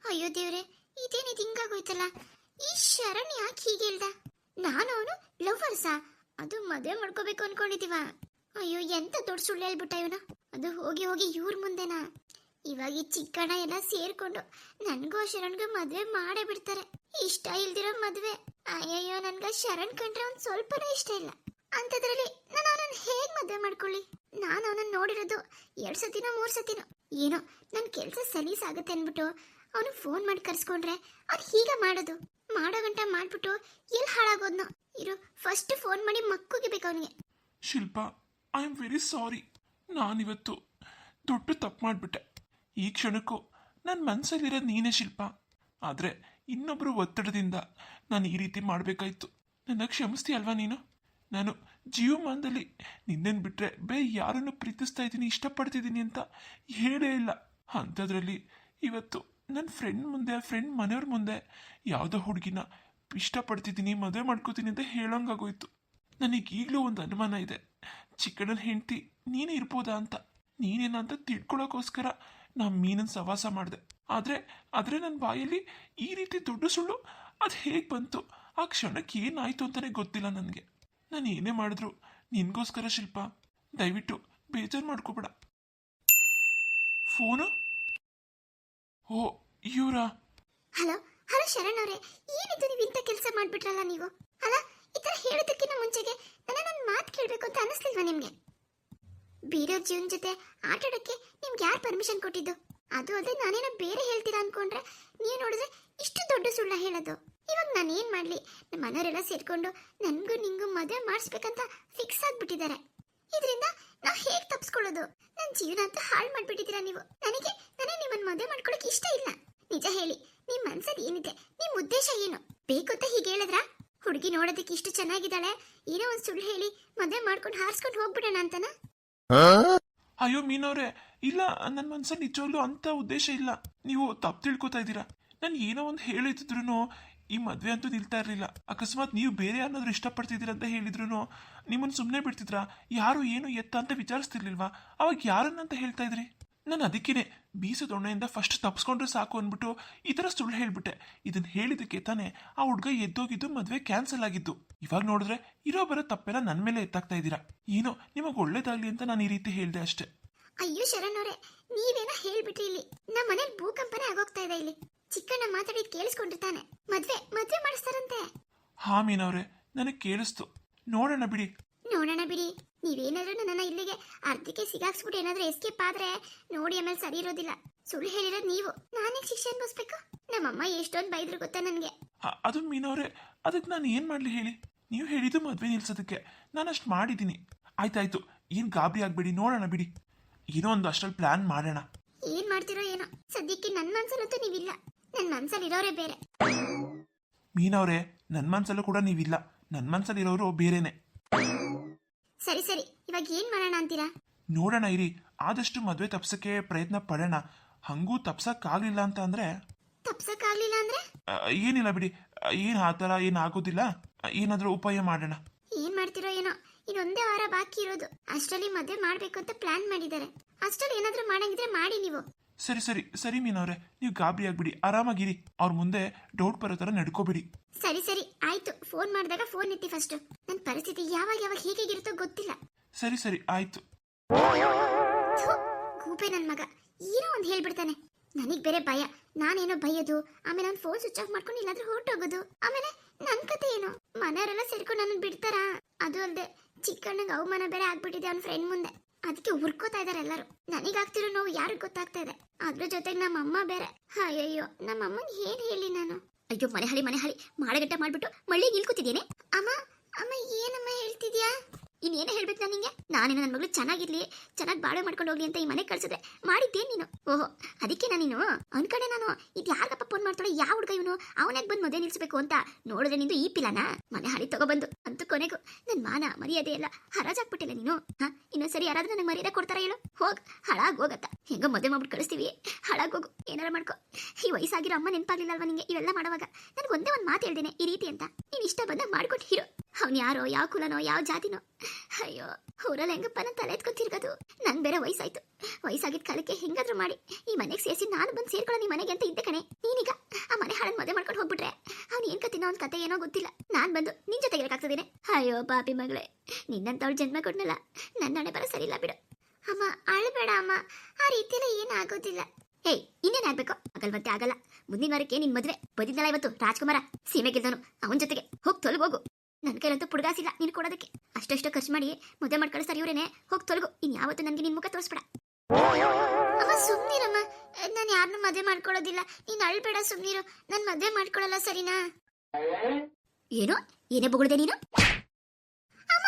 ಅಯ್ಯೋ ದೇವ್ರೆ, ಇದೇನಿದು ಹಿಂಗಾಗೋಯ್ತಲ್ಲ. ಈ ಶರಣ್ ಯಾಕೆ ಹೀಗೆ ಹೇಳ್ದ? ನಾನು ಅವನು ಲವರ್ಸಾ? ಅದು ಮದುವೆ ಮಾಡ್ಕೋಬೇಕು ಅನ್ಕೊಂಡಿದೀವ? ಅಯ್ಯೋ, ಎಂತ ದೊಡ್ಡ ಸುಳ್ಳು ಹೇಳ್ಬಿಟ್ಟ ಇವನು. ಅದು ಹೋಗಿ ಹೋಗಿ ಇವ್ರ ಮುಂದೆನಾ? ಇವಾಗ ಈ ಚಿಕ್ಕಣ್ಣ ಎಲ್ಲ ಸೇರ್ಕೊಂಡು ನನ್ಗೂ ಶರಣ್ಗೂ ಮದ್ವೆ ಮಾಡೇ ಬಿಡ್ತಾರೆ. ಇಷ್ಟ ಇಲ್ದಿರೋ ಮದ್ವೆ. ಅಯ್ಯಯ್ಯೋ, ನನ್ಗ ಶರಣ್ ಕಂಡ್ರೆ ಒಂದ್ ಸ್ವಲ್ಪನೂ ಇಷ್ಟ ಇಲ್ಲ. ಅಂತದ್ರಲ್ಲಿ ನಾನು ಅವನನ್ನ ಹೇಗ್ ಮದ್ವೆ ಮಾಡ್ಕೊಳ್ಳಿ? ನಾನು ಅವನನ್ನ ನೋಡಿರೋದು 2 ಸತಿನೋ 3 ಸತಿನೋ. ಏನೋ ನನ್ ಕೆಲ್ಸ ಸಲೀಸಾಗತ್ತೆ ಅನ್ಬಿಟ್ಟು ಅವನು ಫೋನ್ ಮಾಡಿ ಕರ್ಸ್ಕೊಂಡ್ರೆ ಅವ್ನು ಹೀಗ ಮಾಡೋದು. ಮಾಡೋ ಗಂಟ ಮಾಡ್ಬಿಟ್ಟು ಎಲ್ಲಿ ಹಾಳಾಗೋದ್ನೋ. ಇರು, ಫಸ್ಟ್ ಫೋನ್ ಮಾಡಿ ಮಕ್ಕುಗೆ ಬೇಕು ಅವನಿಗೆ. Shilpa, I am very sorry. ನಾನಿವತ್ತು ದೊಡ್ಡ ತಪ್ಪು ಮಾಡಿಬಿಟ್ಟೆ. ಈ ಕ್ಷಣಕ್ಕೂ ನನ್ನ ಮನಸ್ಸಲ್ಲಿರೋದು ನೀನೇ ಶಿಲ್ಪ. ಆದರೆ ಇನ್ನೊಬ್ಬರು ಒತ್ತಡದಿಂದ ನಾನು ಈ ರೀತಿ ಮಾಡಬೇಕಾಯ್ತು. ನನ್ನ ಕ್ಷಮಿಸ್ತೀಯ ಅಲ್ವಾ ನೀನು? ನಾನು ಜೀವಮಾನದಲ್ಲಿ ನಿನ್ನೇನು ಬಿಟ್ಟರೆ ಬೇರೆ ಯಾರನ್ನು ಪ್ರೀತಿಸ್ತಾ ಇದ್ದೀನಿ, ಇಷ್ಟಪಡ್ತಿದ್ದೀನಿ ಅಂತ ಹೇಳೇ ಇಲ್ಲ. ಅಂಥದ್ರಲ್ಲಿ ಇವತ್ತು ನನ್ನ ಫ್ರೆಂಡ್ ಮನೆಯವ್ರ ಮುಂದೆ ಯಾವುದೋ ಹುಡುಗಿನ ಇಷ್ಟಪಡ್ತಿದ್ದೀನಿ, ಮದುವೆ ಮಾಡ್ಕೋತೀನಿ ಅಂತ ಹೇಳೋಂಗಾಗೋಯ್ತು. ನನಗೀಗಲೂ ಒಂದು ಅನುಮಾನ ಇದೆ, ಚಿಕ್ಕಣ್ಣನ ಹೆಂಡತಿ ನೀನೇ ಇರ್ಬೋದಾ ಅಂತ. ನೀನೇನಂತ ತಿಳ್ಕೊಳ್ಳೋಕ್ಕೋಸ್ಕರ ನಾ ಮೀನನ್ನು ಸವಾಸ ಮಾಡಿದೆ. ಆದರೆ ನನ್ನ ಬಾಯಲ್ಲಿ ಈ ರೀತಿ ದೊಡ್ಡ ಸುಳ್ಳು ಅದು ಹೇಗೆ ಬಂತು? ಆ ಕ್ಷಣಕ್ಕೆ ಏನಾಯಿತು ಅಂತಲೇ ಗೊತ್ತಿಲ್ಲ ನನಗೆ. ನಾನು ಏನೇ ಮಾಡಿದ್ರು ನಿನಗೋಸ್ಕರ ಶಿಲ್ಪ. ದಯವಿಟ್ಟು ಬೇಜಾರು ಮಾಡ್ಕೋಬೇಡ. ಫೋನು? ಓ, ಇವರಾ? ಹಲೋ ಹಲೋ ಶರಣ್ ಅವರೇ, ಏನಿದು ನೀವು ಇಂಥ ಕೆಲಸ ಮಾಡ್ಬಿಟ್ರಲ್ಲ ನೀವು? ಅಲ್ಲ, ಈ ಥರ ಹೇಳೋದಕ್ಕಿಂತ ಮುಂಚೆಗೆ ನನ್ನ ಮಾತು ಕೇಳಬೇಕು ಅಂತ ಅನಿಸ್ಲಿಲ್ವಾ ನಿಮಗೆ? ಬೇರೆಯವ್ರ ಜೀವನ ಜೊತೆ ಆಟಾಡೋಕ್ಕೆ ನಿಮ್ಗೆ ಯಾರು ಪರ್ಮಿಷನ್ ಕೊಟ್ಟಿದ್ದು? ಅದು ಅಲ್ಲದೆ ನಾನೇನೋ ಬೇರೆ ಹೇಳ್ತೀರಾ ಅನ್ಕೊಂಡ್ರೆ ನೀವು ನೋಡಿದ್ರೆ ಇಷ್ಟು ದೊಡ್ಡ ಸುಳ್ಳ ಹೇಳೋದು. ಇವಾಗ ನಾನು ಏನು ಮಾಡಲಿ? ನಮ್ಮ ಮನೆಯವರೆಲ್ಲ ಸೇರ್ಕೊಂಡು ನನಗೂ ನಿಂಗೂ ಮದುವೆ ಮಾಡಿಸ್ಬೇಕಂತ ಫಿಕ್ಸ್ ಆಗಿಬಿಟ್ಟಿದ್ದಾರೆ. ಇದರಿಂದ ನಾವು ಹೇಗೆ ತಪ್ಪಿಸ್ಕೊಳ್ಳೋದು? ನನ್ನ ಜೀವನ ಅಂತ ಹಾಳು ಮಾಡಿಬಿಟ್ಟಿದ್ದೀರಾ ನೀವು. ನನಗೆ ನಿಮ್ಮನ್ನು ಮದುವೆ ಮಾಡ್ಕೊಳ್ಳೋಕೆ ಇಷ್ಟ ಇಲ್ಲ. ನಿಜ ಹೇಳಿ, ನಿಮ್ಮ ಮನಸ್ಸಲ್ಲಿ ಏನಿದೆ? ನಿಮ್ಮ ಉದ್ದೇಶ ಏನು? ಬೇಕು ಅಂತ ಹೀಗೆ ಹೇಳಿದ್ರಾ? ಹುಡುಗಿ ನೋಡೋದಕ್ಕೆ ಇಷ್ಟು ಚೆನ್ನಾಗಿದ್ದಾಳೆ, ಏನೋ ಒಂದು ಸುಳ್ಳು ಹೇಳಿ ಮದುವೆ ಮಾಡ್ಕೊಂಡು ಹಾರಿಸ್ಕೊಂಡು ಹೋಗ್ಬಿಡೋಣ ಅಂತನಾ? ಅಯ್ಯೋ ಮೀನವ್ರೆ, ಇಲ್ಲ, ನನ್ನ ಮನಸ್ಸಲ್ಲಿ ನಿಜವಾಗ್ಲೂ ಅಂತ ಉದ್ದೇಶ ಇಲ್ಲ. ನೀವು ತಪ್ಪು ತಿಳ್ಕೊತಾ ಇದ್ದೀರಾ. ನಾನು ಏನೋ ಒಂದು ಹೇಳಿದ್ರು ಈ ಮದುವೆ ಅಂತೂ ನಿಲ್ತಾ ಇರಲಿಲ್ಲ. ಅಕಸ್ಮಾತ್ ನೀವು ಬೇರೆ ಯಾರನ್ನಾದ್ರೂ ಇಷ್ಟಪಡ್ತಿದ್ದೀರ ಅಂತ ಹೇಳಿದ್ರು ನಿಮ್ಮನ್ನು ಸುಮ್ಮನೆ ಬಿಡ್ತಿದ್ರಾ? ಯಾರು ಏನು ಎತ್ತ ಅಂತ ವಿಚಾರಿಸ್ತಿರ್ಲಿಲ್ವಾ? ಅವಾಗ ಯಾರನ್ನಂತ ಹೇಳ್ತಾ ಇದ್ರಿ? ನಾನು ಅದಕ್ಕೇನೆ ಬೀಸದೊಣ್ಣೆಯಿಂದ ಫಸ್ಟ್ ತಪ್ಸ್ಕೊಂಡ್ರೆ ಸಾಕು ಅಂದ್ಬಿಟ್ಟು ಈ ಥರ ಸುಳ್ಳು ಹೇಳ್ಬಿಟ್ಟೆ. ಇದನ್ನು ಹೇಳಿದಕ್ಕೆ ತಾನೇ ಆ ಹುಡುಗ ಎದ್ದೋಗಿದ್ದು, ಮದುವೆ ಕ್ಯಾನ್ಸಲ್ ಆಗಿದ್ದು. ಇವಾಗ ನೋಡಿದ್ರೆ ಇರೋ ಬರೋ ತಪ್ಪೆಲ್ಲ ನನ್ನ ಮೇಲೆ ಎತ್ತಾಗ್ತಾ ಇದ್ದೀರಾ. ಏನೋ ನಿಮಗೆ ಒಳ್ಳೇದಾಗ್ಲಿ ಅಂತ ನಾನು ಈ ರೀತಿ ಹೇಳಿದೆ ಅಷ್ಟೇ. ಅಯ್ಯೋ ಶರಣ್ ಅವರೇ, ನೀವೇನೋ ಹೇಳ್ಬಿಟ್ರಿ. ಇಲ್ಲಿ ನಮ್ಮ ಮನೇಲಿ ಭೂಕಂಪನೇ ಆಗೋಗ್ತಾ ಇದೆ. ಇಲ್ಲಿ ಚಿಕ್ಕಣ್ಣ ಮಾತಾಡಿದ್ ಕೇಳಿಸ್ಕೊಂಡಿರ್ತಾನೆ. ಮದ್ವೆ ಮಾಡಿಸ್ತಾರಂತೆ. ಹಾ ಮೀನವ್ರೆ, ನನಗೆ ಕೇಳಿಸ್ತು. ನೋಡೋಣ ಬಿಡಿ. ನೀವೇನಾದ್ರೂ ನನ್ನನ್ನ ಇಲ್ಲಿಗೆ ಅರ್ಧಕ್ಕೆ ಸಿಗಾಕ್ಸ್ಬಿಟ್ಟು ಏನಾದ್ರೂ ಎಸ್ಕೇಪ್ ಆದ್ರೆ ನೋಡಿ ಆಮೇಲೆ ಸರಿ ಇರೋದಿಲ್ಲ. ಸುಳ್ಳು ಹೇಳಿರೋದು ನೀವು, ನಾನೇ ಶಿಕ್ಷೆ ಅನ್ಭವಿಸ್ಬೇಕು. ನಮ್ಮಮ್ಮ ಎಷ್ಟೊಂದು ಬೈದ್ರು ಗೊತ್ತಾ ನನಗೆ. ಅದು ಮೀನವ್ರೆ, ಅದಕ್ಕೆ ನಾನು ಏನ್ ಮಾಡ್ಲಿ ಹೇಳಿ? ನೀವು ಹೇಳಿದ್ದು ಮದ್ವೆ ನಿಲ್ಸೋದಕ್ಕೆ ನಾನು ಅಷ್ಟು ಮಾಡಿದ್ದೀನಿ. ಆಯ್ತಾಯ್ತು, ಏನ್ ಗಾಬರಿ ಆಗ್ಬೇಡಿ, ನೋಡೋಣ ಬಿಡಿ. ಏನೋ ಒಂದು ಅಷ್ಟ್ರಲ್ಲಿ ಪ್ಲಾನ್ ಮಾಡೋಣ. ಏನ್ ಮಾಡ್ತಿರೋ ಏನೋ. ಸದ್ಯಕ್ಕೆ ನನ್ನ ಮನ್ಸಲ್ಲಂತೂ ನೀವಿಲ್ಲ. ನನ್ನ ಮನ್ಸಲ್ಲಿ ಇರೋರೇ ಬೇರೆ. ಮೀನವ್ರೆ, ನನ್ನ ಮನ್ಸಲ್ಲೂ ಕೂಡ ನೀವಿಲ್ಲ. ನನ್ನ ಮನ್ಸಲ್ಲಿ ಇರೋರು ಬೇರೆನೆ. ಸರಿ, ಇವಾಗ ಏನ್ ಮಾಡೋಣ ಅಂತೀರಾ? ನೋಡೋಣ ಇರಿ. ಆದಷ್ಟು ಮದ್ವೆ ತಪ್ಸಕ್ಕೆ ಪ್ರಯತ್ನ ಪಡೋಣ. ಹಂಗೂ ತಪ್ಸಕ್ಕಾಗ್ಲಿಲ್ಲ ಅಂತ ಅಂದ್ರೆ ಏನಿಲ್ಲ ಬಿಡಿ. ಏನ್ ಆ ಥರ ಏನಾಗೋದಿಲ್ಲ. ಏನಾದ್ರೂ ಉಪಾಯ ಮಾಡೋಣ. ಏನ್ ಮಾಡ್ತಿರೋ ಏನೋ. ಇನ್ನೊಂದೇ ವಾರ ಬಾಕಿ ಇರೋದು. ಅಷ್ಟರಲ್ಲಿ ಮದ್ವೆ ಮಾಡ್ಬೇಕು ಅಂತ ಪ್ಲಾನ್ ಮಾಡಿದ್ದಾರೆ. ಅಷ್ಟರಲ್ಲಿ ಏನಾದ್ರೂ ಮಾಡಂಗಿದ್ರೆ ಮಾಡಿ ನೀವು. ಸರಿ ಮೀನವ್ರೆ, ನೀವು ಗಾಬರಿ ಆಗ್ಬಿಡಿ, ಆರಾಮಾಗಿರಿ. ಅವ್ರ ಮುಂದೆ ಡೌಟ್ ಬರೋ ಥರ ನಡ್ಕೋಬಿಡಿ. ಸರಿ ಆಯ್ತು. ಫೋನ್ ಮಾಡಿದಾಗ ಫೋನ್ ಎತ್ತಿ ಫಸ್ಟ್. ನನ್ನ ಪರಿಸ್ಥಿತಿ ಯಾವಾಗ ಹೇಗಿರುತ್ತೋ ಗೊತ್ತಿಲ್ಲ. ಸರಿ ಆಯ್ತು. ಗೂಬೆ ನನ್ ಮಗ ಏನೋ ಒಂದು ಹೇಳ್ಬಿಡ್ತಾನೆ. ನನಗ್ ಬೇರೆ ಭಯ. ನಾನೇನೋ ಬೈಯೋದು, ಆಮೇಲೆ ಅವ್ನು ಫೋನ್ ಸ್ವಿಚ್ ಆಫ್ ಮಾಡ್ಕೊಂಡು ಇಲ್ಲಾದ್ರೂ ಹೊರಟೋಗೋದು. ಆಮೇಲೆ ನನ್ ಕತೆ ಏನು? ಮನೆಯವರೆಲ್ಲ ಸೇರ್ಕೊಂಡು ನನ್ನ ಬಿಡ್ತಾರಾ? ಅದು ಅಲ್ಲದೆ ಚಿಕ್ಕಣ್ಣಗೆ ಅವಮಾನ ಬೇರೆ ಆಗ್ಬಿಟ್ಟಿದೆ ಅವ್ನ ಫ್ರೆಂಡ್ ಮುಂದೆ. ಅದಕ್ಕೆ ಹುರ್ಕೋತಾ ಇದಾರೆ ಎಲ್ಲರೂ. ನನಗಾಗ್ತಿರೋ ನೋವು ಯಾರಿಗ್ ಗೊತ್ತಾಗ್ತಾ ಇದೆ. ಅದ್ರ ಜೊತೆಗೆ ನಮ್ಮಮ್ಮ ಬೇರೆ. ಅಯ್ಯಯ್ಯೋ, ನಮ್ಮಮ್ಮನ್ ಏನ್ ಹೇಳಿ ನಾನು? ಅಯ್ಯೋ, ಮನೆ ಹಳಿ ಮಾಡಗಟ್ಟ ಮಾಡ್ಬಿಟ್ಟು ಮಳ್ಳಿ ನಿಲ್ಕೂತಿದ್ದೇನೆ. ಅಮ್ಮ ಏನಮ್ಮ ಹೇಳ್ತಿದ್ಯಾ? ಇನ್ನೇನೇ ಹೇಳ್ಬೇಕು ನಾನು ನಿಂಗೆ? ನಾನೇನು ನನ್ನ ಮಗಳು ಚೆನ್ನಾಗಿರ್ಲಿ, ಚೆನ್ನಾಗಿ ಬಾಳೆ ಮಾಡ್ಕೊಂಡು ಹೋಗ್ಲಿ ಅಂತ ಈ ಮನೆ ಕಳ್ಸಿದ್ರೆ ಮಾಡಿದ್ದೇನ್ ನೀನು? ಓಹೋ, ಅದಕ್ಕೆ ನೀನು ಅನ್ಕಡೆ ನಾನು ಇದು ಯಾರಿಗಪ್ಪ ಫೋನ್ ಮಾಡ್ತಾಳೆ, ಯಾವ ಹುಡುಗ ಇವನು, ಅವನಾಗ ಬಂದು ಮದುವೆ ನಿಲ್ಸ್ಬೇಕು ಅಂತ ನೋಡಿದ್ರೆ ನಿಂದು ಈ ಪಿಲಾನ ಮನೆ ಹಳಿ ತಗೊಬಂದು. ಅಂತೂ ಕೊನೆಗೂ ನನ್ನ ಮಾನ ಮರ್ಯಾದೆ ಎಲ್ಲ ಹರಾಜಾಕ್ಬಿಟ್ಟಿಲ್ಲ ನೀನು. ಇನ್ನೊಂದ್ಸರಿ ಯಾರಾದ್ರೂ ನನಗೆ ಮರ್ಯಾದೆ ಕೊಡ್ತಾರ ಹೇಳು? ಹಾಳಾಗ್ ಹೋಗತ್ತ. ಹೆಂಗೋ ಮದುವೆ ಮಾಡ್ಬಿಟ್ಟು ಕಳಿಸ್ತೀವಿ, ಹಾಳಾಗೋಗು, ಏನಾರ ಮಾಡ್ಕೊ. ಈ ವಯಸ್ಸಾಗಿರೋ ಅಮ್ಮ ನೆನಪಾಗ್ಲಿಲ್ಲ ಅಲ್ವಾ ನಿಂಗೆ ಇವೆಲ್ಲ ಮಾಡುವಾಗ? ನನಗೆ ಒಂದೇ ಒಂದು ಮಾತು ಹೇಳ್ದೇನೆ ಈ ರೀತಿ ಅಂತ. ನೀನ್ ಇಷ್ಟ ಬಂದಾಗ ಮಾಡ್ಕೊಂಡು ಹೀರೋ. ಅವ್ನು ಯಾರೋ, ಯಾವ ಕುಲನೋ, ಯಾವ ಜಾತಿನೋ. ಅಯ್ಯೋ, ಊರಲ್ಲಿ ಹೆಂಗಪ್ಪ ನಾನು ತಲೆ ಎತ್ಕೊಂಡು ತಿರ್ಗೋದು. ನನ್ ಬೇರೆ ವಯಸ್ಸಾಯ್ತು. ವಯಸ್ಸಾಗಿದ್ದ ಕಾಲಕ್ಕೆ ಹೆಂಗಾದ್ರೂ ಮಾಡಿ ಈ ಮನೆಗೆ ಸೇರಿಸಿ ನಾನು ಬಂದು ಸೇರ್ಕೊಳ್ಳೋ ನಿಮ್ಮ ಮನೆಗೆ ಅಂತ ಇದ್ದೆ ಕಣೆ. ನೀನೀಗ ಆ ಮನೆ ಹಾಳನ್ ಮದುವೆ ಮಾಡ್ಕೊಂಡು ಹೋಗ್ಬಿಟ್ರೆ ಅವ್ನು ಏನ್ ಕತ್ತಿನೋ ಅವ್ನ ಕತೆ ಏನೋ ಗೊತ್ತಿಲ್ಲ. ನಾನ್ ಬಂದು ನಿನ್ ಜೊತೆ ಇರಕ್ಕಾಗ್ತದೇನೆ? ಅಯ್ಯೋ ಪಾಪಿ ಮಗಳೇ, ನಿನ್ನಂತವಳು ಜನ್ಮ ಕೊಡ್ನಲ್ಲ, ನನ್ನ ಹಣೆ ಬರ ಸರಿ ಇಲ್ಲ ಬಿಡು. ಅಮ್ಮ ಅಳಬೇಡ ಅಮ್ಮ, ಆ ರೀತಿಯೆಲ್ಲ ಏನಾಗೋದಿಲ್ಲ. ಏಯ್, ಇನ್ನೇನ್ ಆಗ್ಬೇಕು? ಆಗಲ್ವಂತೆ ಆಗಲ್ಲ. ಮುಂದಿನ ವಾರಕ್ಕೆ ನಿನ್ ಮದ್ವೆ ಬದಿದ್ನಲ್ಲ ಇವತ್ತು ರಾಜ್ಕುಮಾರ, ಸೀಮೆ ಗೆಲ್ದವನು, ಅವನ ಜೊತೆಗೆ ಹೋಗ್ ತೊಲಗೋಗು. ನನ್ ಕೈಲಂತೂ ಪುಡ್ಗಾಸಿಲ್ಲ ನೀನು ಕೊಡೋದಕ್ಕೆ. ಅಷ್ಟೆಷ್ಟು ಖರ್ಚು ಮಾಡಿ ಮದುವೆ ಮಾಡ್ಕೊಳ್ಳೋ ಇವ್ರೇನೆ, ಹೋಗ್ ತೊಲಗು. ಇನ್ ಯಾವತ್ತು ನನ್ಗೆ ನಿನ್ ಮುಖ ತೋರಿಸ್ಬೇಡ. ಅಮ್ಮ ಸುಮ್ನಿರಮ್ಮ, ನಾನು ಯಾರನ್ನೂ ಮದುವೆ ಮಾಡ್ಕೊಳ್ಳೋದಿಲ್ಲ. ನೀನ್ ಅಳ್ಬೇಡ, ಸುಮ್ನಿರು. ನಾನ್ ಮದುವೆ ಮಾಡ್ಕೊಳ್ಳಲ್ಲ, ಸರಿನಾ? ಏನು ಏನೇ ಬೊಗಳ್ದೆ ನೀನು? ಅಮ್ಮ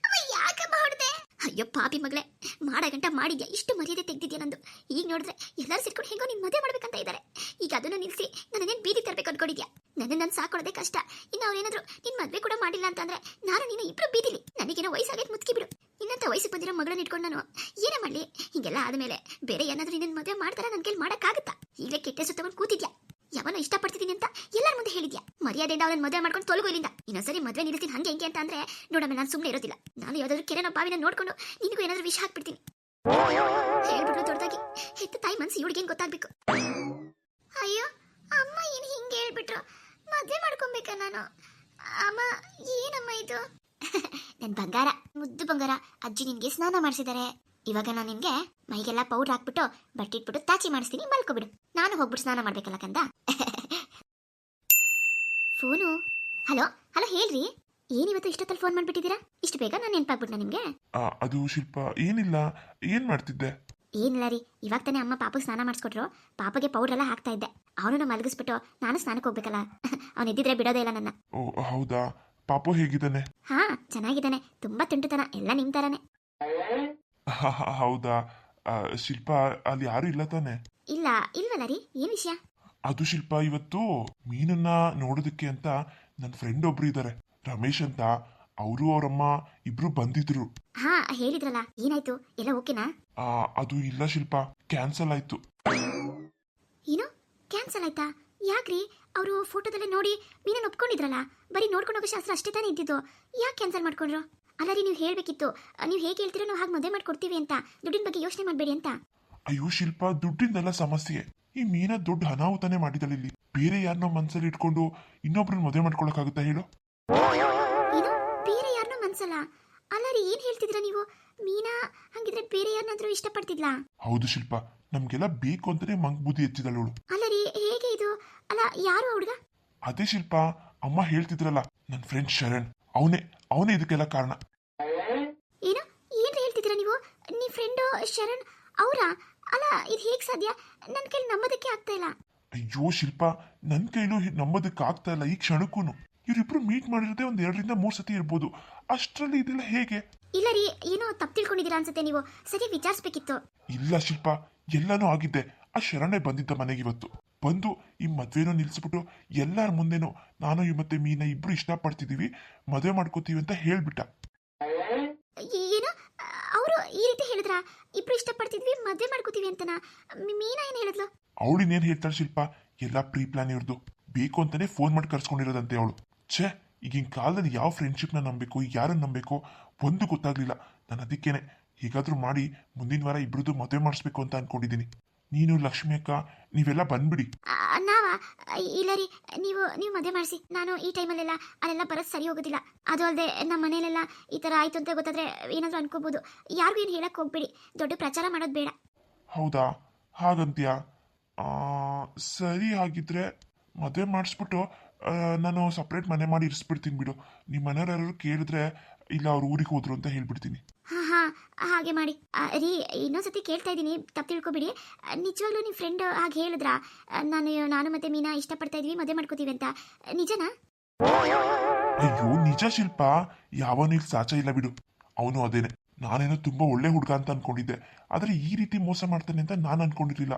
ಅಮ್ಮ ಯಾಕಮ್ಮ ಹೊಡ್ದೆ? ಅಯ್ಯೋ ಪಾಪಿ ಮಗಳೇ, ಮಾಡಗಂಟ ಮಾಡಿದ್ಯಾ, ಇಷ್ಟು ಮರ್ಯಾದೆ ತೆಗ್ದಿದ್ಯಾ ನಂದು. ಈಗ ನೋಡಿದ್ರೆ ಎಲ್ಲರೂ ಸೇರ್ಕೊಂಡು ಹೆಂಗೋ ನಿನ್ ಮದುವೆ ಮಾಡ್ಬೇಕಂತ ಇದ್ದಾರೆ. ಈಗ ಅದನ್ನು ನಿಲ್ಸಿ ನನ್ನೇನ್ ಬೀದಿ ತರ್ಬೇಕು ಅನ್ಕೊಂಡಿದ್ಯಾ? ನನ್ನ ಸಾಕೊಳ್ಳೋದೇ ಕಷ್ಟ. ಇನ್ನು ಅವ್ರೇನಾದ್ರು ನಿನ್ ಮದ್ವೆ ಕೂಡ ಮಾಡಿಲ್ಲ ಅಂತಂದ್ರೆ ನಾನು ನೀನು ಇಬ್ರು ಬೀದಿಲಿ. ನನಗೇನೋ ವಯಸ್ಸಾಗೈತೆ, ಮುತ್ಕಿ ಬಿಡು. ನಿನ್ನಂತ ವಯಸ್ಸಿಗೆ ಬಂದಿರೋ ಮಗಳನ್ನ ಇಟ್ಕೊಂಡು ನಾನು ಏನೇ ಮಾಡ್ಲಿ? ಹಿಂಗೆಲ್ಲ ಆದ್ಮೇಲೆ ಬೇರೆ ಏನಾದ್ರೂ ನಿನ್ನ ಮದುವೆ ಮಾಡ್ತಾರ ನನ್ ಕೈಲಿ ಮಾಡಕ್ಕಾಗತ್ತಾ? ಈಗಲೇ ಕೆಟ್ಟ ಸುತ್ತಕೊಂಡು ಕೂತಿದ್ಯಾ. ಯಾವನೋ ಇಷ್ಟಪಡ್ತಿದ್ದೀನಿ ಅಂತ ಎಲ್ಲರ ಮುಂದೆ ಹೇಳಿದ್ಯಾ. ಮರ್ಯಾದೆಯಿಂದ ಅವಳನ್ನ ಮದುವೆ ಮಾಡ್ಕೊಂಡು ತೊಲಗು ಇಲ್ಲಿಂದ. ಇನ್ನೊಂದ್ಸರಿ ಮದುವೆ ನಿಲ್ತೀನಿ ಹಂಗೆ ಹೆಂಗೆ ಅಂತ ಅಂದ್ರೆ ನೋಡಮ್ಮ, ನಾನು ಸುಮ್ಮನೆ ಇರೋದಿಲ್ಲ. ನಾನು ಯಾವ್ದಾದ್ರು ಕೆರೆನೋ ಬಾವಿನ ನೋಡ್ಕೊಂಡು ನಿನಗೂ ಏನಾದ್ರೂ ವಿಷ ಹಾಕ್ಬಿಡ್ತೀನಿ. ಹೇಳ್ಬಿಟ್ಲು ದೊಡ್ಡದಾಗಿ. ಹೆತ್ತ ತಾಯಿ ಮನ್ಸು ಇವಳಿಗೆ ಹೆಂಗ್ ಗೊತ್ತಾಗ್ಬೇಕು? ಅಯ್ಯೋ ಅಮ್ಮ, ಏನ್ ಹಿಂಗೆ ಹೇಳ್ಬಿಟ್ರು? ಮದುವೆ ಮಾಡ್ಕೊಬೇಕಾ ನಾನು? ಅಮ್ಮ ಏನಮ್ಮ ಇದು? ನನ್ ಬಂಗಾರ, ಮುದ್ದು ಬಂಗಾರ, ಅಜ್ಜಿ ನಿನ್ಗೆ ಸ್ನಾನ ಮಾಡಿಸಿದ್ದಾರೆ. ಇವಾಗ ನಾನು ನಿನ್ಗೆ ಮೈಗೆಲ್ಲ ಪೌಡರ್ ಹಾಕ್ಬಿಟ್ಟು ಬಟ್ಟೆ ಇಟ್ಬಿಟ್ಟು ತಾಚಿ ಮಾಡಿಸ್ತೀನಿ, ಮಲ್ಕೊಬಿಡು. ನಾನು ಹೋಗ್ಬಿಟ್ಟು ಸ್ನಾನ ಮಾಡ್ಬೇಕಲ್ಲ ಕಂದ. ಫೋನು. ಹಲೋ ಹಲೋ, ಹೇಳ್ರಿ. ಏನಿವತ್ತು ಇಷ್ಟೊತ್ತಲ್ಲಿ ಫೋನ್ ಮಾಡ್ಬಿಟ್ಟಿದ್ದೀರಾ? ಇಷ್ಟು ಬೇಗ ನಾನು ನೆನಪಾಗ್ಬಿಟ್ನಾ ನಿಮ್ಗೆ? ಅದು ಶಿಲ್ಪ, ಏನಿಲ್ಲ. ಏನ್ ಮಾಡ್ತಿದ್ದೆ? ಏನಿಲ್ಲ ರೀ, ಇವಾಗ ತಾನೇ ಅಮ್ಮ ಪಾಪು ಸ್ನಾನ ಮಾಡಿಸ್ಕೊಟ್ರು. ಪಾಪಗೆ ಪೌಡರ್ ಎಲ್ಲ ಹಾಕ್ತಾ ಇದ್ದೆ. ಅವನನ್ನ ಮಲಗಿಸ್ಬಿಟ್ಟು ನಾನು ಸ್ನಾನಕ್ಕೆ ಹೋಗ್ಬೇಕಲ್ಲ. ಅವ್ನು ಎದ್ದಿದ್ರೆ ಬಿಡೋದೇ ಇಲ್ಲ ನನ್ನ. ಓ ಹೌದಾ? ಪಾಪು ಹೇಗಿದ್ದಾನೆ? ಹಾ ಚೆನ್ನಾಗಿದ್ದಾನೆ, ತುಂಬಾ ತುಂಟುತನ, ಎಲ್ಲ ನಿಮ್ ತರಾನೆ. ಹೌದಾ? ಶಿಲ್ಪ, ಅಲ್ಲಿ ಯಾರು ಇಲ್ಲ ತಾನೆ? ಇಲ್ಲ ಇಲ್ವಲ್ಲ ರೀ, ಏನ್ ವಿಷಯ? ಅದು ಶಿಲ್ಪ, ಇವತ್ತು ಮೀನನ್ನ ನೋಡೋದಕ್ಕೆ ಅಂತ ನನ್ನ ಫ್ರೆಂಡ್ ಒಬ್ರು ಇದ್ದಾರೆ, ರಮೇಶ್ ಅಂತ. ಅವರು ಅವರಮ್ಮ ಇಬ್ರು ಬಂದಿದ್ರು. ಹಾ ಹೇಳಿದ್ರಲ್ಲ, ಏನಾಯ್ತು? ಎಲ್ಲ ಓಕೆನಾ? ಅದು ಇಲ್ಲ ಶಿಲ್ಪ, ಕ್ಯಾನ್ಸಲ್ ಆಯ್ತು. ಏನು ಕ್ಯಾನ್ಸಲ್ ಆಯ್ತಾ? ಯಾಕ್ರಿ? ಅವರು ಫೋಟೋದಲ್ಲೇ ನೋಡಿ ಮೀನನ್ನು ಒಪ್ಕೊಂಡಿದ್ರಲ್ಲ, ಬರೀ ನೋಡ್ಕೊಂಡು ಹೋಗೋ ಶಾಸ್ತ್ರ ಅಷ್ಟೇ ತಾನೇ ಇದ್ದಿದ್ದು. ಯಾಕೆ ಕ್ಯಾನ್ಸಲ್ ಮಾಡ್ಕೊಂಡ್ರು? ಅಲ್ಲ ರೀ, ನೀವು ಹೇಳ್ಬೇಕಿತ್ತು. ನೀವು ಹೇಗೆ ಹೇಳ್ತೀರೋ ನಾವು ಹಾಗೆ ಮದುವೆ ಮಾಡ್ಕೊಡ್ತೀವಿ ಅಂತ. ದುಡ್ಡಿನ ಬಗ್ಗೆ ಯೋಚನೆ ಮಾಡಬೇಡಿ ಅಂತ. ಅಯ್ಯೋ ಶಿಲ್ಪ, ದುಡ್ಡಿಂದೆಲ್ಲ ಸಮಸ್ಯೆ. ಈ ಮೀನ ದೊಡ್ಡ ಅನಾಹುತನೇ ಮಾಡಿದಳು ಇಲ್ಲಿ. ಬೇರೆ ಯಾರನ್ನೋ ಮನ್ಸಲ್ಲಿ ಇಟ್ಕೊಂಡು ಇನ್ನೊಬ್ರನ್ನ ಮದುವೆ ಮಾಡ್ಕೊಳಕ್ಕಾಗುತ್ತಾ ಹೇಳು? ಏನು ಬೇರೆ ಯಾರನ್ನೋ ಮನ್ಸಲ್ಲ? ಅಲ್ಲ ರೀ, ಏನ್ ಹೇಳ್ತಿದ್ರ ನೀವು? ಮೀನಾ ಹಂಗಿದ್ರೆ ಬೇರೆ ಯಾರನ್ನಾದ್ರೂ ಇಷ್ಟಪಡ್ತಿದ್ಲಾ? ಹೌದು ಶಿಲ್ಪ, ನಮ್ಗೆಲ್ಲ ಬೇಕು ಅಂತಾನೆ ಮಂಗ್ ಬುದ್ಧಿ ಎತ್ತಿದಳು. ಅಲ್ಲ ರೀ, ಹೇಗೆ ಇದು? ಅಲ್ಲ ಯಾರು ಹುಡುಗ? ಅದೇ ಶಿಲ್ಪ, ಅಮ್ಮ ಹೇಳ್ತಿದ್ರಲ್ಲ, ನನ್ನ ಫ್ರೆಂಡ್ ಶರಣ್, ಅವನೇ ಇದಕ್ಕೆಲ್ಲ ಕಾರಣ. ಏನು ಏನ್ ಹೇಳ್ತಿದ್ರ ನೀವು? ನಿಮ್ ಫ್ರೆಂಡ್ ಶರಣ್ ಅವರಾ? ಅಲ್ಲ ಇದು ಹೇಗ್ ಸಾಧ್ಯ? ನನ್ ಕೈಲಿ ನಂಬೋದಕ್ಕೆ ಆಗ್ತಾ ಇಲ್ಲ. ಅಯ್ಯೋ ಶಿಲ್ಪ, ನನ್ನ ಕೈಲೂ ನಂಬೋದಕ್ಕೆ ಆಗ್ತಾ ಇಲ್ಲ ಈ ಕ್ಷಣಕ್ಕೂ. ಇವರಿಬ್ರು ಮೀಟ್ ಮಾಡಿರೋದೇ 1 2 ರಿಂದ 3 ಸತಿ ಇರ್ಬೋದು. ಅಷ್ಟರಲ್ಲಿ ಇದೆಲ್ಲ ಹೇಗೆ? ಇಲ್ಲ ರೀ, ಏನೋ ತಪ್ಪು ತಿಳ್ಕೊಂಡಿದ್ದೀರಾ ಅನ್ಸುತ್ತೆ. ನೀವು ಸರಿ ವಿಚಾರಿಸ್ಬೇಕಿತ್ತು. ಇಲ್ಲ ಶಿಲ್ಪ, ಎಲ್ಲಾನು ಆಗಿದ್ದೆ. ಆ ಶರಣೆ ಬಂದಿದ್ದ ಮನೆಗೆ ಇವತ್ತು ಬಂದು ಈ ಮದ್ವೆನೋ ನಿಲ್ಸ್ಬಿಟ್ಟು ಎಲ್ಲಾರ ಮುಂದೆನೋ ನಾನು ಮತ್ತೆ ಮೀನಾ ಇಬ್ರು ಇಷ್ಟಪಡ್ತಿದೀವಿ, ಮದುವೆ ಮಾಡ್ಕೋತೀವಿ ಅಂತ ಹೇಳ್ಬಿಟ್ಟ. ಏನು ಅವರು ಈ ರೀತಿ ಹೇಳಿದ್ರಾ? ಇಬ್ರು ಇಷ್ಟಪಡ್ತಿದ್ವಿ, ಮದುವೆ ಮಾಡ್ಕೋತೀವಿ ಅಂತನಾ? ಮೀನಾ ಏನ್ ಹೇಳಿದ್ಲು? ಅವಳಿನೇನ್ ಹೇಳ್ತಾಳೆ ಶಿಲ್ಪ, ಎಲ್ಲ ಪ್ರೀ ಪ್ಲಾನ್ ಇವ್ರದ್ದು. ಬೇಕು ಅಂತಾನೆ ಫೋನ್ ಮಾಡಿ ಕರ್ಸ್ಕೊಂಡಿರೋದಂತೆ ಅವಳು. ಛೇ, ಈಗಿನ ಕಾಲದಲ್ಲಿ ಯಾವ ಫ್ರೆಂಡ್ಶಿಪ್ನ ನಂಬಬೇಕು, ಯಾರನ್ನ ನಂಬಬೇಕು ಒಂದು ಗೊತ್ತಾಗ್ಲಿಲ್ಲ. ನಾನು ಅದಕ್ಕೇನೆ ಹೇಗಾದ್ರೂ ಮಾಡಿ ಮುಂದಿನ ವಾರ ಇಬ್ರದ್ದು ಮದುವೆ ಮಾಡಿಸ್ಬೇಕು ಅಂತ ಅನ್ಕೊಂಡಿದ್ದೀನಿ. ನೀನು ಲಕ್ಷ್ಮಿ ಅಕ್ಕ ನೀವೆಲ್ಲ ಬಂದ್ಬಿಡಿ. ನಾವಾ? ಇಲ್ಲ ರೀ, ನೀವು ಮದುವೆ ಮಾಡಿಸಿ. ನಾನು ಈ ಟೈಮಲ್ಲೆಲ್ಲ ಅಲ್ಲೆಲ್ಲ ಬರೋದು ಸರಿ ಹೋಗೋದಿಲ್ಲ. ಅದು ಅಲ್ಲದೆ ನಮ್ಮ ಮನೇಲೆಲ್ಲ ಈ ಥರ ಆಯ್ತು ಅಂತ ಗೊತ್ತಾದ್ರೆ ಏನಾದರೂ ಅನ್ಕೋಬಹುದು. ಯಾರಿಗೂ ಏನು ಹೇಳಕ್ ಹೋಗ್ಬೇಡಿ, ದೊಡ್ಡ ಪ್ರಚಾರ ಮಾಡೋದು ಬೇಡ. ಹೌದಾ? ಹಾಗಂತ್ಯಾ? ಸರಿ, ಹಾಗಿದ್ರೆ ಮದುವೆ ಮಾಡಿಸ್ಬಿಟ್ಟು ನಾನು ಸಪ್ರೇಟ್ ಮನೆ ಮಾಡಿ ಇರಿಸ್ಬಿಡ್ತೀನಿ ಬಿಡು. ನಿಮ್ಮ ಮನೆಯವ್ರು ಯಾರು ಕೇಳಿದ್ರೆ ಇಲ್ಲ ಅವ್ರ ಊರಿಗೆ ಹೋದ್ರು ಅಂತ ಹೇಳ್ಬಿಡ್ತೀನಿ. ಹಾ ಹಾಗೆ ಮಾಡಿ. ರೀ, ಇನ್ನೊಂದ್ಸತಿ ಕೇಳ್ತಾ ಇದ್ದೀನಿ, ತಪ್ಪು ತಿಳ್ಕೊಬಿಡಿ. ನಿಜವಾಗ್ಲೂ ನಿಮ್ಮ ಫ್ರೆಂಡ್ ಹಾಗೆ ಹೇಳಿದ್ರಾ? ನಾನು ಮತ್ತೆ ಮೀನಾ ಇಷ್ಟಪಡ್ತಾ ಇದ್ವಿ, ಮದುವೆ ಮಾಡ್ಕೋತೀವಿ ಅಂತ. ನಿಜನಾ? ಅಯ್ಯೋ ನಿಜ ಶಿಲ್ಪ, ಯಾವನು ಇಲ್ಲಿ ಸಾಚ ಇಲ್ಲ ಬಿಡು. ಅವನು ಅದೇನೆ. ನಾನೇನೋ ತುಂಬಾ ಒಳ್ಳೆ ಹುಡುಗ ಅಂತ ಅನ್ಕೊಂಡಿದ್ದೆ, ಆದ್ರೆ ಈ ರೀತಿ ಮೋಸ ಮಾಡ್ತಾನೆ ಅಂತ ನಾನು ಅನ್ಕೊಂಡಿರ್ಲಿಲ್ಲ.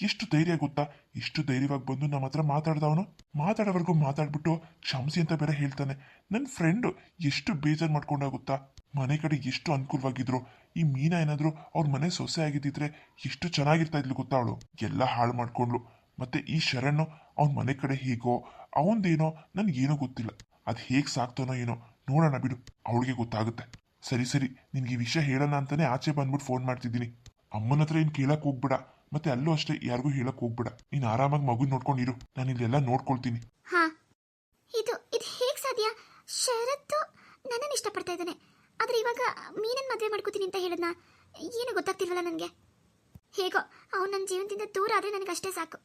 ಎಷ್ಟು ಧೈರ್ಯ ಗೊತ್ತಾ? ಎಷ್ಟು ಧೈರ್ಯವಾಗಿ ಬಂದು ನಮ್ಮ ಹತ್ರ ಮಾತಾಡ್ದವನು. ಮಾತಾಡೋವರೆಗೂ ಮಾತಾಡ್ಬಿಟ್ಟು ಕ್ಷಮಿಸಿ ಅಂತ ಬೇರೆ ಹೇಳ್ತಾನೆ. ನನ್ನ ಫ್ರೆಂಡ್ ಎಷ್ಟು ಬೇಜಾರು ಮಾಡ್ಕೊಂಡಾಗುತ್ತಾ? ಮನೆ ಕಡೆ ಎಷ್ಟು ಅನುಕೂಲವಾಗಿದ್ರು. ಈ ಮೀನಾ ಏನಾದ್ರು ಅವ್ರ ಮನೆ ಸೊಸೆ ಆಗಿದ್ದಿದ್ರೆ ಎಷ್ಟು ಚೆನ್ನಾಗಿರ್ತಾ ಇದ್ಲು ಗೊತ್ತಾ? ಅವಳು ಎಲ್ಲ ಹಾಳು ಮಾಡ್ಕೊಂಡ್ಲು. ಮತ್ತೆ ಈ ಶರಣ್ ಅವನ ಮನೆ ಕಡೆ ಹೇಗೋ, ಅವಂದೇನೋ ನನ್ಗೇನೋ ಗೊತ್ತಿಲ್ಲ. ಅದು ಹೇಗೆ ಸಾಕ್ತಾನೋ ಏನೋ. ನೋಡೋಣ ಬಿಡು, ಅವಳಿಗೆ ಗೊತ್ತಾಗುತ್ತೆ. ಸರಿ ಸರಿ, ನಿನ್ಗೆ ಈ ವಿಷಯ ಹೇಳೋಣ ಅಂತಾನೆ ಆಚೆ ಬಂದ್ಬಿಟ್ಟು ಫೋನ್ ಮಾಡ್ತಿದ್ದೀನಿ. ಅಮ್ಮನ ಹತ್ರ ಏನು ಕೇಳಕ್ ಹೋಗ್ಬೇಡ, ಮತ್ತೆ ಅಲ್ಲೂ ಅಷ್ಟೇ ಯಾರಿಗೂ ಹೇಳಕ್ ಹೋಗ್ಬೇಡ. ನೀನ್ ಆರಾಮಾಗಿ ಮಗು ನೋಡ್ಕೊಂಡಿರು, ನಾನು ಇಲ್ಲೆಲ್ಲ ನೋಡ್ಕೊಳ್ತೀನಿ. ಹಾ, ಇದು ಹೇಗ್ ಸಾಧ್ಯ? ಶರತ್ತು ನನ್ನನ್ನು ಇಷ್ಟಪಡ್ತಾ ಇದ್ದಾನೆ, ಆದ್ರೆ ಇವಾಗ ಮೀನನ್ ಮದುವೆ ಮಾಡ್ಕೋತೀನಿ ಅಂತ ಹೇಳಿದ್ನ, ಏನು ಗೊತ್ತಾಗ್ತಿಲ್ವಲ್ಲ ನನಗೆ. ಹೇಗೋ ಅವ್ನು ನನ್ನ ಜೀವನದಿಂದ ದೂರ ಆದ್ರೆ ನನಗೆ ಅಷ್ಟೇ ಸಾಕು.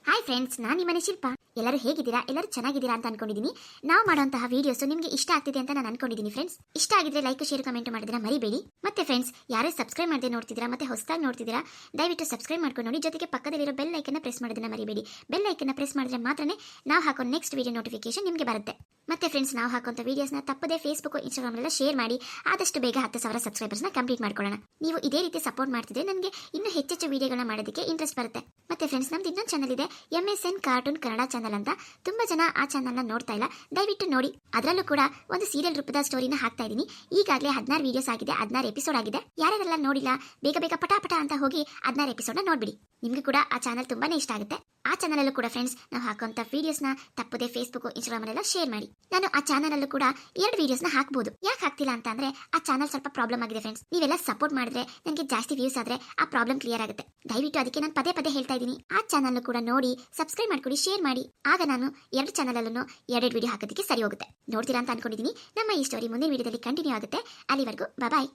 ಹಾಯ್ ಫ್ರೆಂಡ್ಸ್, ನಾನು ನಿಮ್ಮನೆ ಶಿಲ್ಪ. ಎಲ್ಲರೂ ಹೇಗಿದ್ದೀರಾ? ಎಲ್ಲರೂ ಚೆನ್ನಾಗಿದ್ದೀರಾ ಅಂತ ಅನ್ಕೊಂಡಿದ್ದೀನಿ. ನಾವು ಮಾಡುವಂತಹ ವಿಡಿಯೋಸ್ ನಿಮಗೆ ಇಷ್ಟ ಆಗ್ತಿದೆ ಅಂತ ನಾನು ಅನ್ಕೊಂಡಿದ್ದೀನಿ ಫ್ರೆಂಡ್ಸ್. ಇಷ್ಟ ಆಗಿದ್ರೆ ಲೈಕ್, ಶೇರ್, ಕಮೆಂಟ್ ಮಾಡೋದನ್ನ ಮರಿಬೇಡಿ. ಮತ್ತೆ ಫ್ರೆಂಡ್ಸ್, ಯಾರೇ ಸಬ್ಸ್ಕ್ರೈಬ್ ಮಾಡದೆ ನೋಡ್ತಿದ್ದೀರಾ ಮತ್ತೆ ಹೊಸದಾಗಿ ನೋಡ್ತಿದ್ದೀರಾ, ದಯವಿಟ್ಟು ಸಬ್ಸ್ಕ್ರೈಬ್ ಮಾಡ್ಕೊಂಡು ನೋಡಿ. ಜೊತೆಗೆ ಪಕ್ಕದಲ್ಲಿರೋ ಬೆಲ್ ಐಕನ್ನ ಪ್ರೆಸ್ ಮಾಡೋದನ್ನ ಮರಿಬೇಡಿ. ಬೆಲ್ ಐಕನ್ನ ಪ್ರೆಸ್ ಮಾಡಿದ್ರೆ ಮಾತ್ರನೇ ನಾವು ಹಾಕೋ ನೆಕ್ಸ್ಟ್ ವಿಡಿಯೋ ನೋಟಿಫಿಕೇಶನ್ ನಿಮಗೆ ಬರುತ್ತೆ. ಮತ್ತೆ ಫ್ರೆಂಡ್ಸ್, ನಾವು ಹಾಕುವಂಥ ವಿಡಿಯೋಸ್ನ ತಪ್ಪದೇ ಫೇಸ್ಬುಕ್, ಇನ್ಸ್ಟಾಗ್ರಾಮ್ ಶೇರ್ ಮಾಡಿ ಆದಷ್ಟು ಬೇಗ 10,000 ಸಬ್ಸ್ಕ್ರೈಬರ್ಸ್ನ ಕಂಪ್ಲೀಟ್ ಮಾಡ್ಕೊಳ್ಳೋಣ. ನೀವು ಇದೇ ರೀತಿ ಸಪೋರ್ಟ್ ಮಾಡ್ತಿದ್ರೆ ನನಗೆ ಇನ್ನೂ ಹೆಚ್ಚೆಚ್ಚು ವಿಡಿಯೋಗಳನ್ನ ಮಾಡೋದಕ್ಕೆ ಇಂಟ್ರೆಸ್ಟ್ ಬರುತ್ತೆ. ಮತ್ತೆ ಫ್ರೆಂಡ್ಸ್, ನಮ್ದು ಇನ್ನೊಂದು ಚಾನಲ್ ಇದೆ, MSN ಕಾರ್ಟೂನ್ ಕನ್ನಡ ಚಾನಲ್ ಅಂತ. ತುಂಬಾ ಜನ ಆ ಚಾನಲ್ನ ನೋಡ್ತಾ ಇಲ್ಲ, ದಯವಿಟ್ಟು ನೋಡಿ. ಅದರಲ್ಲೂ ಕೂಡ ಒಂದು ಸೀರಿಯಲ್ ರೂಪದ ಸ್ಟೋರಿನ ಹಾಕ್ತಾ ಇದ್ದೀನಿ. ಈಗಾಗಲೇ 16 ವಿಡಿಯೋಸ್ ಆಗಿದೆ, 16 ಎಪಿಸೋಡ್ ಆಗಿದೆ. ಯಾರೆಲ್ಲ ನೋಡಿಲ್ಲ, ಬೇಗ ಬೇಗ ಪಟಾಪಟ ಅಂತ ಹೋಗಿ 16 ಎಪಿಸೋಡ್ನ ನೋಡ್ಬಿಡಿ. ನಿಮ್ಗೂ ಕೂಡ ಆ ಚಾನಲ್ ತುಂಬಾನೇ ಇಷ್ಟ ಆಗುತ್ತೆ. ಆ ಚಾನಲ್ ಅಲ್ಲೂ ಕೂಡ ಫ್ರೆಂಡ್ಸ್, ನಾವು ಹಾಕುವಂತ ವಿಡಿಯೋಸ್ನ ತಪ್ಪದೆ ಫೇಸ್ಬುಕ್, ಇನ್ಸ್ಟಾಗ್ರಾಮ್ ಶೇರ್ ಮಾಡಿ. ನಾನು ಆ ಚಾನಲ್ ಅಲ್ಲೂ ಕೂಡ 2 ವಿಡಿಯೋಸ್ನ ಹಾಕಬಹುದು. ಯಾಕೆ ಹಾಕ್ತಿಲ್ಲ ಅಂತ ಅಂದ್ರೆ ಆ ಚಾನಲ್ ಸ್ವಲ್ಪ ಪ್ರಾಬ್ಲಮ್ ಆಗಿದೆ ಫ್ರೆಂಡ್ಸ್. ನೀವೆಲ್ಲ ಸಪೋರ್ಟ್ ಮಾಡಿದ್ರೆ ನನಗೆ ಜಾಸ್ತಿ ವ್ಯೂಸ್ ಆದ್ರೆ ಆ ಪ್ರಾಬ್ಲಮ್ ಕ್ಲಿಯರ್ ಆಗುತ್ತೆ. ದಯವಿಟ್ಟು ಅದಕ್ಕೆ ನಾನು ಪದೇ ಪದೇ ಹೇಳ್ತಾ ಇದ್ದೀನಿ, ಆ ಚಾನಲ್ ಕೂಡ ನೋಡಿ, ಸಬ್ಸ್ಕ್ರೈಬ್ ಮಾಡ್ಕೊಳ್ಳಿ, ಶೇರ್ ಮಾಡಿ. ಆಗ ನಾನು 2 ಚಾನಲ್ ಅಲ್ಲೂ 2 ವಿಡಿಯೋ ಹಾಕೋದಕ್ಕೆ ಸರಿ ಹೋಗುತ್ತೆ. ನೋಡ್ತೀರಾ ಅಂತ ಅನ್ಕೊಂಡಿದ್ದೀನಿ. ನಮ್ಮ ಈ ಸ್ಟೋರಿ ಮುಂದಿನ ವಿಡಿಯೋದಲ್ಲಿ ಕಂಟಿನ್ಯೂ ಆಗುತ್ತೆ. ಅಲ್ಲಿವರೆಗೂ ಬಾಯ್.